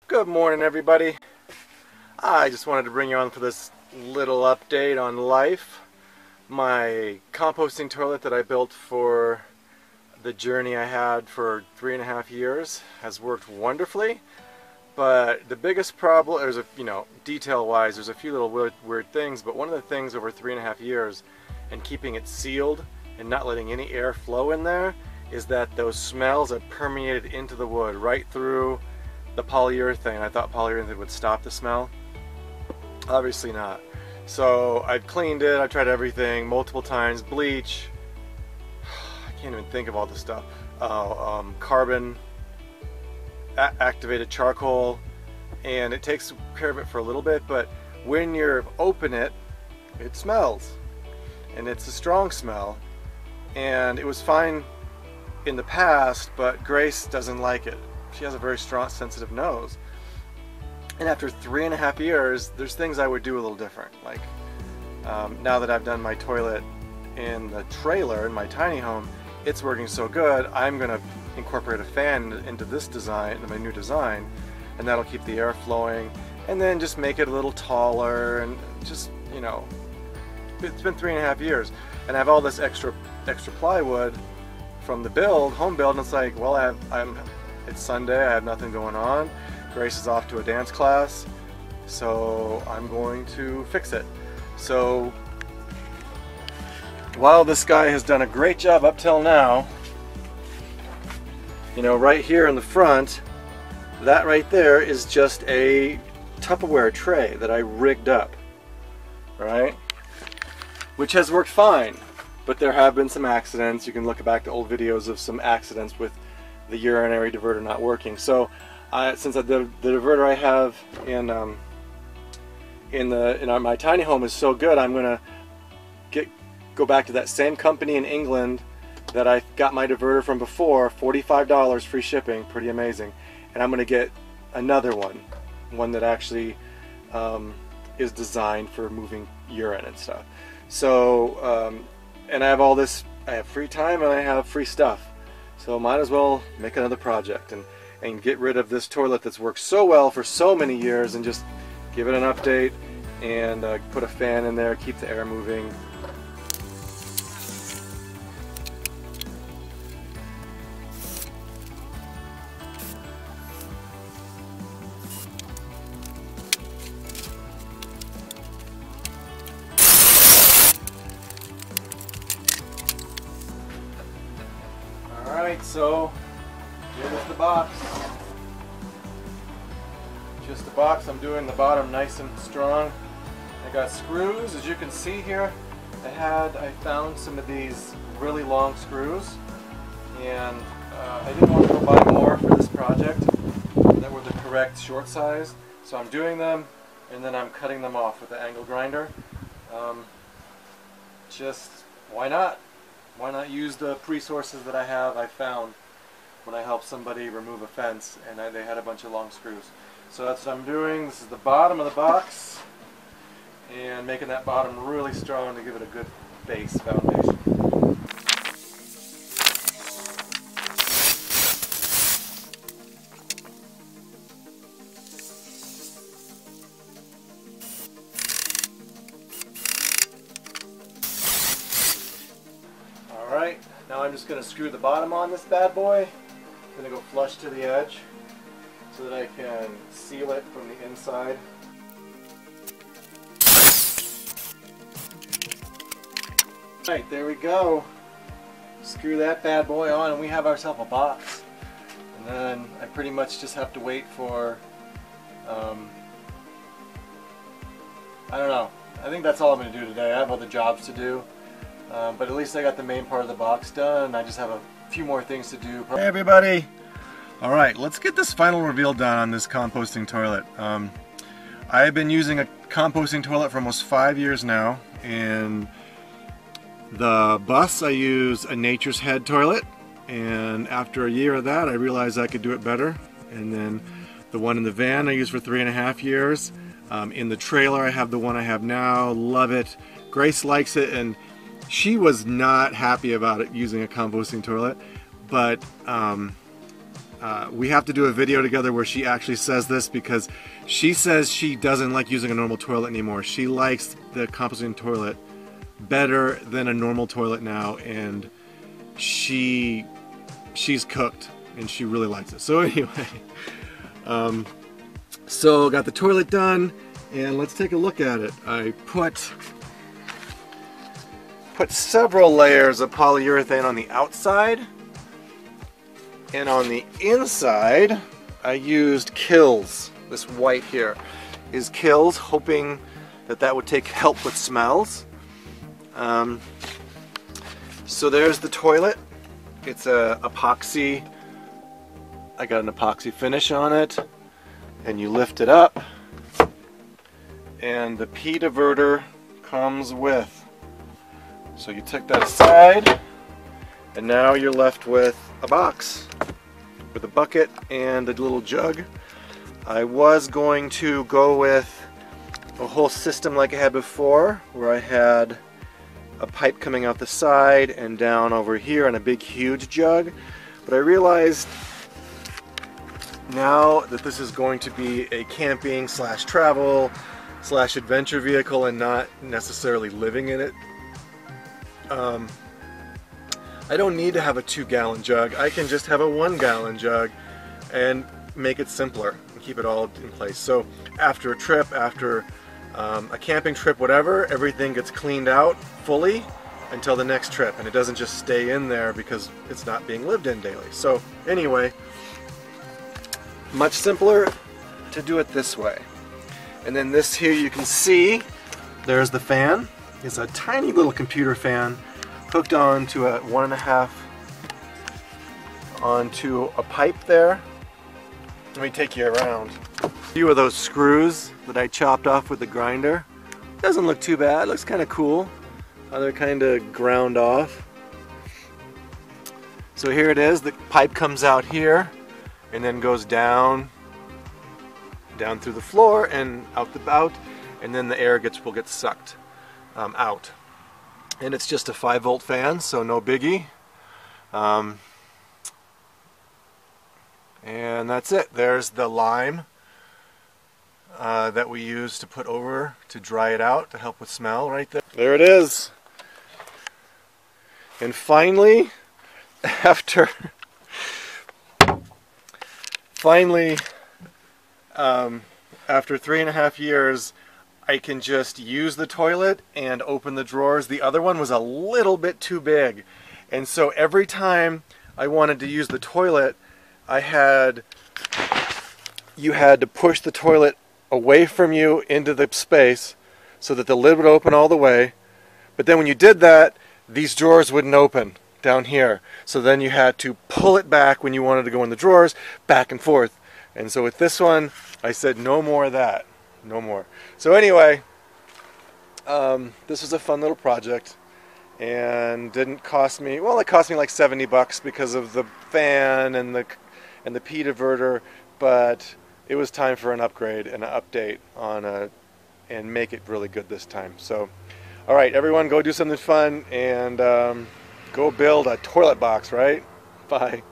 Good morning, everybody. I just wanted to bring you on for this little update on life. My composting toilet that I built for the journey I had for 3.5 years has worked wonderfully, but the biggest problem, detail-wise, there's a few little weird things, but one of the things over 3.5 years and keeping it sealed and not letting any air flow in there is that those smells have permeated into the wood right through the polyurethane. I thought polyurethane would stop the smell. Obviously not. So I've cleaned it, I tried everything multiple times, bleach, I can't even think of all this stuff, carbon, activated charcoal, and it takes care of it for a little bit, but when you open it, it smells. And it's a strong smell, and it was fine in the past, but Grace doesn't like it. She has a very strong, sensitive nose. And after 3.5 years, there's things I would do a little different. Like, now that I've done my toilet in the trailer in my tiny home, it's working so good, I'm going to incorporate a fan into this design, into my new design, and that'll keep the air flowing, and then just make it a little taller, and just, you know, it's been 3.5 years, and I have all this extra plywood from the home build, and it's like, well, it's Sunday, I have nothing going on. Grace is off to a dance class, so I'm going to fix it. So while this guy has done a great job up till now, you know, right here in the front, that right there is just a Tupperware tray that I rigged up, right? Which has worked fine, but there have been some accidents. You can look back to old videos of some accidents with the urinary diverter not working. So since the diverter I have in my tiny home is so good, I'm gonna go back to that same company in England that I got my diverter from before, $45 free shipping, pretty amazing, and I'm gonna get another one that actually is designed for moving urine and stuff. So and I have all this, I have free time and I have free stuff. So might as well make another project and get rid of this toilet that's worked so well for so many years and just give it an update and put a fan in there, keep the air moving. Alright, so here's the box. Just the box. I'm doing the bottom nice and strong. I got screws, as you can see here. I found some of these really long screws, and I didn't want to go buy more for this project that were the correct short size, so I'm doing them and then I'm cutting them off with the angle grinder. Just why not? Why not use the resources that I found when I helped somebody remove a fence, and they had a bunch of long screws. So that's what I'm doing. This is the bottom of the box, and making that bottom really strong to give it a good base foundation. Alright, now I'm just going to screw the bottom on this bad boy. I'm going to go flush to the edge so that I can seal it from the inside. Alright, there we go. Screw that bad boy on and we have ourselves a box. And then I pretty much just have to wait for, I don't know. I think that's all I'm going to do today. I have other jobs to do. But at least I got the main part of the box done. I just have a few more things to do. Hey everybody! Alright, let's get this final reveal done on this composting toilet. I've been using a composting toilet for almost 5 years now, and the bus I use a Nature's Head toilet, and after a year of that I realized I could do it better. And then the one in the van I used for 3.5 years. In the trailer I have the one I have now, love it. Grace likes it, and she was not happy about it using a composting toilet, but we have to do a video together where she actually says this, because she says she doesn't like using a normal toilet anymore. She likes the composting toilet better than a normal toilet now, and she's cooked and she really likes it. So anyway, so got the toilet done, and let's take a look at it. I put several layers of polyurethane on the outside, and on the inside I used Kills. This white here is Kills, hoping that that would help with smells. So there's the toilet. It's a epoxy. I got an epoxy finish on it, and you lift it up, and the pee diverter comes with. So you take that aside, and now you're left with a box with a bucket and a little jug. I was going to go with a whole system like I had before, where I had a pipe coming out the side and down over here and a big huge jug, but I realized now that this is going to be a camping slash travel slash adventure vehicle and not necessarily living in it, I don't need to have a 2-gallon jug. I can just have a 1-gallon jug and make it simpler and keep it all in place. So after a trip, after a camping trip, whatever, everything gets cleaned out fully until the next trip, and it doesn't just stay in there because it's not being lived in daily. So anyway, much simpler to do it this way. And then this here, you can see there's the fan. It's a tiny little computer fan hooked onto a 1.5 onto a pipe there. Let me take you around. A few of those screws that I chopped off with the grinder. Doesn't look too bad, looks kind of cool. They're kind of ground off. So here it is, the pipe comes out here and then goes down through the floor and out the bout, and then the air will get sucked out. And it's just a 5-volt fan, so no biggie. And that's it. There's the lime that we use to put over to dry it out to help with smell right there. There it is. And finally, after 3.5 years, I can just use the toilet and open the drawers. The other one was a little bit too big, and so every time I wanted to use the toilet, you had to push the toilet away from you into the space so that the lid would open all the way. But then when you did that, these drawers wouldn't open down here. So then you had to pull it back when you wanted to go in the drawers, back and forth. And so with this one, I said no more of that. No more. So anyway, this was a fun little project, and didn't cost me, well, it cost me like $70 because of the fan and the pee diverter, but it was time for an upgrade and an update and make it really good this time. So, all right, everyone, go do something fun and go build a toilet box, right? Bye.